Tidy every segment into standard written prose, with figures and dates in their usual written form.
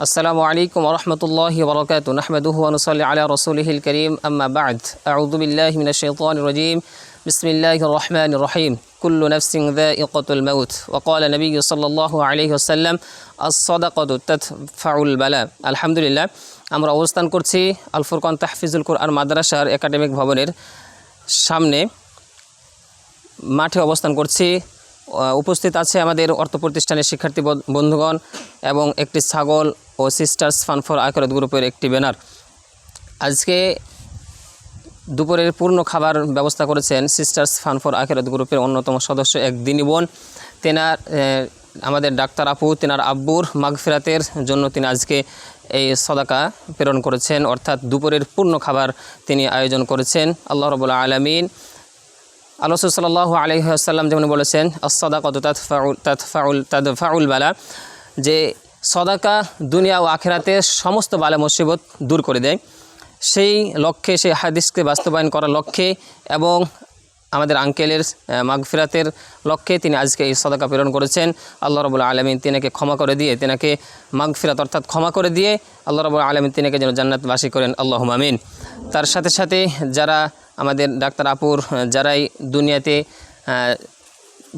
السلام عليكم ورحمة الله وبركاته نحمده ونصلي على رسوله الكريم أما بعد أعوذ بالله من الشيطان الرجيم بسم الله الرحمن الرحيم كل نفس ذائقة الموت وقال النبي صلى الله عليه وسلم الصدقة تدفع البلاء الحمد لله আমরা অবস্থান করছি আল ফুরকান তাহফিজুল কুরআন মাদ্রাসার একাডেমিক ভবনের সামনে মাঠে অবস্থান করছি। উপস্থিত আছে আমাদের অর্থ প্রতিষ্ঠানের শিক্ষার্থী বন্ধুগণ এবং একটি ছাগল ও সিস্টার্স ফান্ড ফর আখিরাত গ্রুপের একটি ব্যানার। আজকে দুপুরের পূর্ণ খাবার ব্যবস্থা করেছেন সিস্টার্স ফান্ড ফর আখিরাত গ্রুপের অন্যতম সদস্য এক দিনী বোন। তেনার আমাদের ডাক্তার আপু তেনার আব্বুর মাগফিরাতের জন্য তিনি আজকে এই সদাকা প্রেরণ করেছেন, অর্থাৎ দুপুরের পূর্ণ খাবার তিনি আয়োজন করেছেন। আল্লাহ রাব্বুল আলামিন আল্লাহ সাল্লাল্লাহু আলাইহি ওয়াসাল্লাম যেমন বলেছেন আস-সাদাকাতু তাদফাউল বালা, যে সদাকা দুনিয়া ও আখিরাতে সমস্ত বালা মুসিবত দূর করে দেয়। সেই লক্ষ্যে সেই হাদিসকে বাস্তবায়ন করার লক্ষ্যে এবং আমাদের আঙ্কেলের মাগফিরাতের লক্ষ্যে তিনি আজকে এই সদাকা প্রেরণ করেছেন। আল্লাহ রাব্বুল আলামিন তিনাকে ক্ষমা করে দিয়ে, তিনাকে মাগফিরাত অর্থাৎ ক্ষমা করে দিয়ে আল্লাহ রাব্বুল আলামিন তিনাকে যেন জান্নাতবাসী করেন, আল্লাহুম্মা আমিন। তার সাথে সাথে যারা আমাদের ডাক্তার আপুর যারাই দুনিয়াতে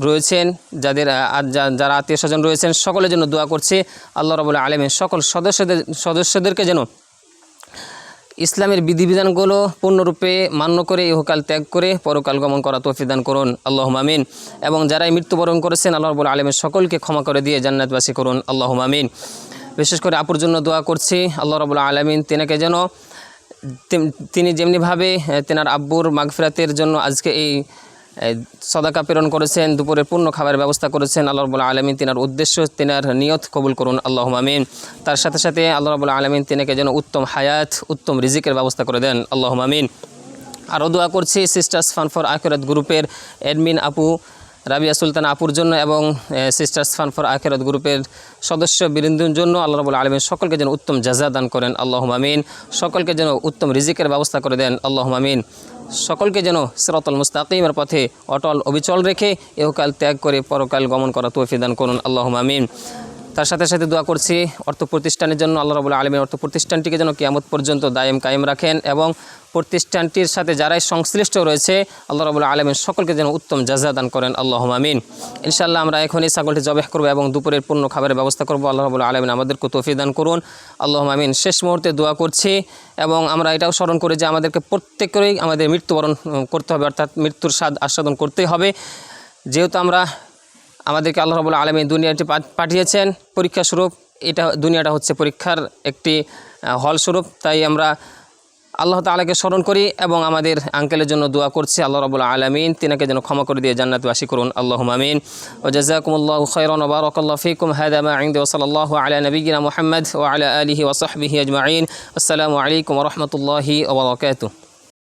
রয়েছেন, যারা আত্মীয় স্বজন রয়েছেন, সকলের জন্য দোয়া করছি আল্লাহ রাব্বুল আলামিন সকল সদস্যদেরকে যেন ইসলামের বিধিবিধানগুলো পূর্ণরূপে মান্য করে ইহকাল ত্যাগ করে পরকাল গমন করা তৌফিক দান করুন, আল্লাহুম্মা আমিন। এবং যারাই মৃত্যুবরণ করেছেন আল্লাহ রাব্বুল আলামিন সকলকে ক্ষমা করে দিয়ে জান্নাতবাসী করুন, আল্লাহুম্মা আমিন। বিশেষ করে আপুর জন্য দোয়া করছি আল্লাহ রাব্বুল আলামিন তিনাকে যেন তিনি যেমনিভাবে তেনার আব্বুর মাগফিরাতের জন্য আজকে এই সদাকা প্রেরণ করেছেন, দুপুরের পূর্ণ খাবারের ব্যবস্থা করেছেন, আল্লাহ রাব্বুল আলামিন তিনার উদ্দেশ্য তিনার নিয়ত কবুল করুন, আল্লাহুম্মা আমিন। তার সাথে সাথে আল্লাহ রাব্বুল আলামিন তিনাকে যেন উত্তম হায়াত উত্তম রিজিকের ব্যবস্থা করে দেন, আল্লাহুম্মা আমিন। আরও দোয়া করছি সিস্টার্স ফান্ড ফর আখিরাত গ্রুপের অ্যাডমিন আপু রাবিয়া সুলতানা আপুর জন্য এবং সিস্টার্স ফান্ড ফর আখিরাত গ্রুপের সদস্য বৃন্দর জন্য আল্লাহ রাব্বুল আলামিন সকলকে যেন উত্তম জাযা দান করেন, আল্লাহুম্মা আমিন। সকলকে যেন উত্তম রিজিকের ব্যবস্থা করে দেন, আল্লাহুম্মা আমিন। সকলকে যেন সিরাতাল মুস্তাকিমের পথে অটল অবিচল রেখে ইহকাল ত্যাগ করে পরকাল গমন করা তৌফিক দান করুন, আল্লাহুম্মা আমিন। তার সাথে সাথে দোয়া করছি অর্থ প্রতিষ্ঠানের জন্য আল্লাহ রাব্বুল আলামিন অর্থ প্রতিষ্ঠানটিকে যেন কিয়ামত পর্যন্ত দায়েম কায়েম রাখেন এবং প্রতিষ্ঠানটির সাথে যারাই সংশ্লিষ্ট রয়েছে আল্লাহ রাব্বুল আলামিন সকলকে যেন উত্তম জাযা দান করেন, আল্লাহুম্মা আমিন। ইনশাআল্লাহ আমরা এখনই ছাগলটি জবাহ করব এবং দুপুরের পূর্ণ খাবারের ব্যবস্থা করব। আল্লাহ রাব্বুল আলামিন আমাদেরকে তৌফিক দান করুন, আল্লাহুম্মা আমিন। শেষ মুহূর্তে দোয়া করছি এবং আমরা এটাও স্মরণ করি যে আমাদেরকে প্রত্যেকেরই আমাদের মৃত্যুবরণ করতে হবে, অর্থাৎ মৃত্যুর স্বাদ আস্বাদন করতেই হবে। যেহেতু আমাদেরকে আল্লাহ রাব্বুল আলামিন দুনিয়াটি পাঠিয়েছেন পরীক্ষা স্বরূপ, এটা দুনিয়াটা হচ্ছে পরীক্ষার একটি হল স্বরূপ, তাই আমরা আল্লাহ তাআলাকে স্মরণ করি এবং আমাদের আঙ্কেলের জন্য দোয়া করছি আল্লাহ রাব্বুল আলামিন তিনাকে যেন ক্ষমা করে দিয়ে জান্নাতবাসী করুন, আল্লাহুম্মা আমিন। ওয়া জাযাকুমুল্লাহু খাইরান ওয়া বারাকাল্লাহু ফীকুম। হাযা মা ইনদি ওয়া সাল্লাল্লাহু আলা নাবিয়্যিনা মুহাম্মদ ওয়া আলা আলিহি ওয়া সাহবিহি আজমাইন। আসসালামু আলাইকুম ওয়া রাহমাতুল্লাহি ওয়া বারাকাতুহু।